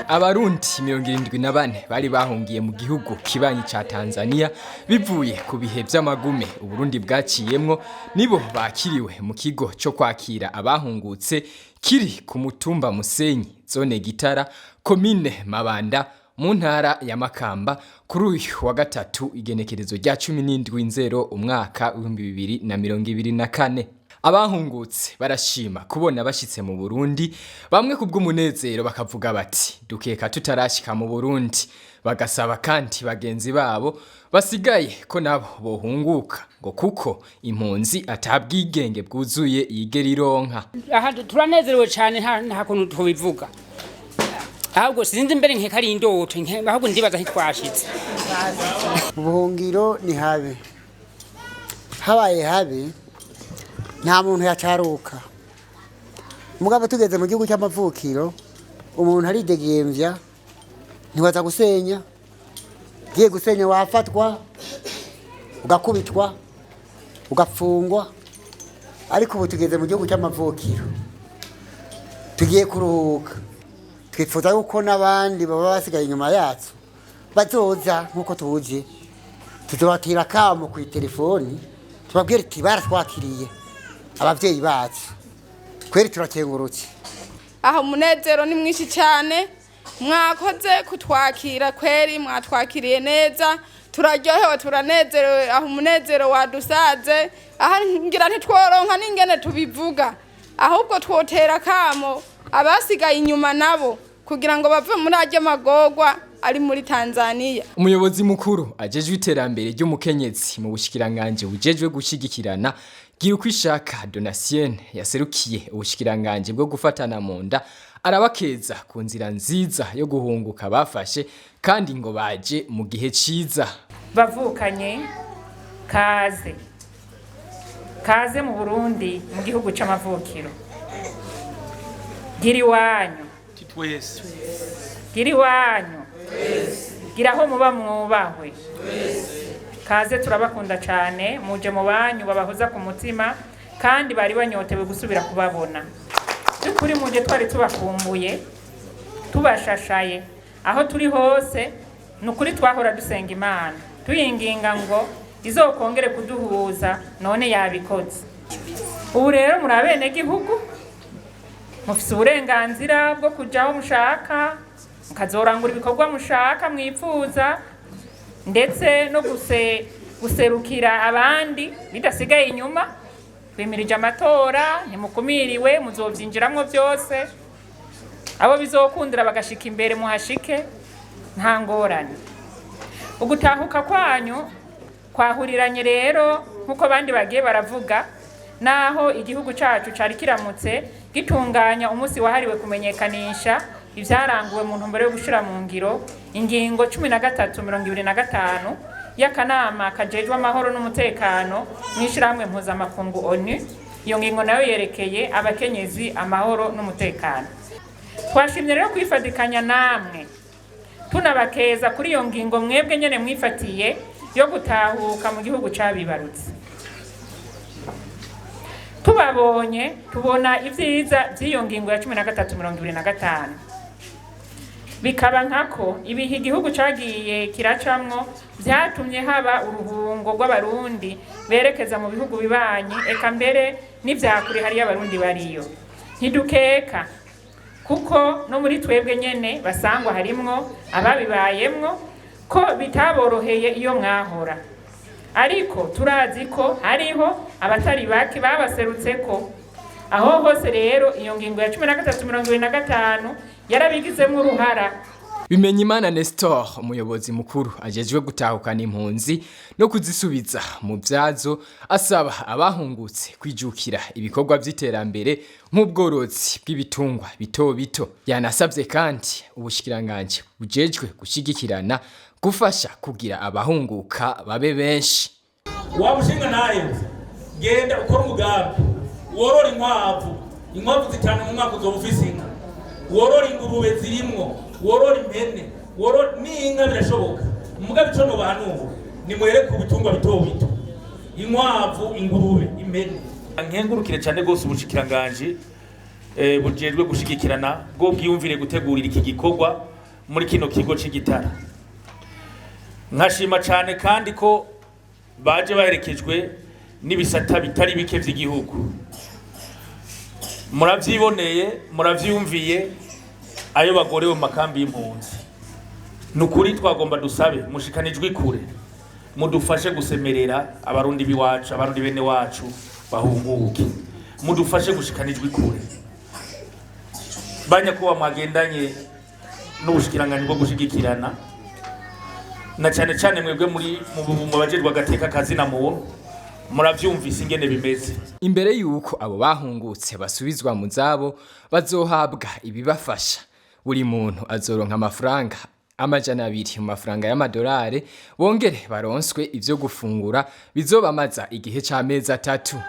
Abarundi 74 bari bahungiye mu gihugu kibanyi ca Tanzania bivuye ku bihe vy'amagume Uburundi bwaciyemwo nibo bakiriwe mu kigo cyo kwakira abahungutse kiri ku mutumba Musenyi zone Gitara Komine Mabanda mu ntara ya Makamba kuri uyu wa gatatu igenekerezo rya 17 umwaka 2024. Abahungutse barashima kubona bashitse mu Burundi bamwe kubw'umunezero bakavuga bati dukeka tutarashika mu Burundi bagasaba kandi bagenzi babo basigaye ko nabo bohunguka ngo kuko impunzi atabwigenge bwuzuye yigera ironka. Aha turanezerewe cyane nta kuntu tubivuga ahubwo sinzi mbere nke kari indoto ahubwo ndibaza hitwashitse. Ubuhungiro ni habe habaye habe nta muntu yacaruka mugabo tugeze mu gihugu cy'amavukiro umuntu aridegemvya ntiwaza gusenya giye gusenya wafatwa ugakubitwa ugafungwa ariko ubu tugeze mu gihugu cy'amavukiro tugiye kuruhuka twifuza yuko n'abandi baba basigaye inyuma yacu bazoza nkuko tuje tuzobatira kamo ku telefoni tubabwira ati baratwakiriye abavyeyi bacu kweri turakengurutse. Aho munezero ni mwinshi cyane mwakoze kutwakira kweri mwatwakiriye neza turaryohewe turanezerewe aho munezero wadusaze aha ngira ntitworonka n'ingene tubivuga ahubwo twotera kamo abasigaye inyuma nabo kugira ngo bave muri ajye magogwa ari muri Tanzania. Umuyobozi mukuru ajejwe iterambere ry'umukenyezi mu bushikiranganje bujejwe gushigikirana gihugu Donatien yaserukiye ubushikiranganje bwo gufatana mu nda arabakeza ku nzira nziza yo guhunguka bafashe kandi ngo baje mu gihe ciza. Bavukanye kaze mu Burundi mu gihugu c'amavukiro giri wanyu twese giri wanyu giraho muba mwubahwe kaze turabakunda cyane muje mu banyu babahoza ku mutima kandi bari banyotewe gusubira kubabona kuri muje twari tubakumbuye tubashashaye aho turi hose nukuri twahora dusenga Imana tuyinginga ngo izokongere kuduhuza none yabikoze. Ubu rero muri abene gihugu mufise uburenganzira bwo kujaho mushaka mukazorangura ibikorwa mushaka mwipfuza ndetse no guserukira abandi bidasigaye inyuma bimirije amatora ntimukumiriwe muzovyinjiramwo byose abo bizokundira bagashika imbere muhashike nta ngorane. Ugutahuka kwanyu kwahuriranye rero nkuko bandi bagiye baravuga naho igihugu cacu cari kiramutse gitunganya umunsi wahariwe kumenyekanisha ivyaranguwe mu ntumbero yo gushira mu ngiro ingingo 1325 y'akanama kajejwe amahoro n'umutekano mwishirahamwe mpuzamakungu ONU. Iyo ngingo nayo yerekeye abakenyezi amahoro n'umutekano. Twashimye rero kwifadikanya namwe tunabakeza kuri iyo ngingo mwebwe nyene mwifatiye yo gutahuka mu gihugu cabibarutse. Tubabonye tubona ivyiza by'iyo ngingo ya 1325 bikaba nkako ibihe igihugu cagiye kiracamwo vyatumye haba uruhungo rw'abarundi berekeza mu bihugu bibanyi eka mbere n'ivyakuri hari y'abarundi bariyo ntidukeka kuko no muri twebwe nyene basangwa harimwo ababibayemwo ko bitaboroheye iyo mwahora ariko turazi ko hariho abatari baki babaserutseko aho hose rero iyo ngingo ya 1325 yarabigizemo uruhara. Bimenyimana Nestor umuyobozi mukuru ajejwe gutahukana impunzi no kuzisubiza mu vyazo asaba abahungutse kwijukira ibikorwa vy'iterambere nk'ubworozi bw'ibitungwa bito bito. Yanasabye kandi ubushikiranganje bujejwe gushigikirana gufasha kugira abahunguka babe benshi. Wabushinga nayo genda ukora umugambi worora inkwavu zitanu mu mwaka uzobufise inka worora ingurube zirimwo worora impene worora n'inka birashoboka umugambi cyo no bantu ni mwereke ubitungwa bito bito inkwavu ingurube impene nkengurukire cyane gose ubushikiranganje bujejwe gushigikirana bwo bwiyumvire gutegurira iki gikorwa muri kino kigo c'igitara. Nkashima cyane kandi ko baje baherekejwe n'ibisata bitari bike vy'igihugu. Muravyiboneye, muravyumviye ayo bagorewe mu makambi y'impunzi. Nukuri twagomba dusabe mushikanijwe kure, mudufashe gusemerera abarundi biwacu, abarundi bene wacu bahunguke, mudufashe gushikanijwe kure. Banya kuba mwagendanye n'ubushikiranganje bwo gushigikirana, na cyane cyane mwebwe muri mu bajerwa gateka kazi na muntu, muravyumvise ingene bimeze. Imbere yuko abo bahungutse basubizwa mu zabo, bazohabwa ibibafasha. Buri muntu azoronka amafaranga $200 mu mafaranga y'amadolari, bongere baronswe ivyo gufungura bizobamaza igihe c'amezi 3.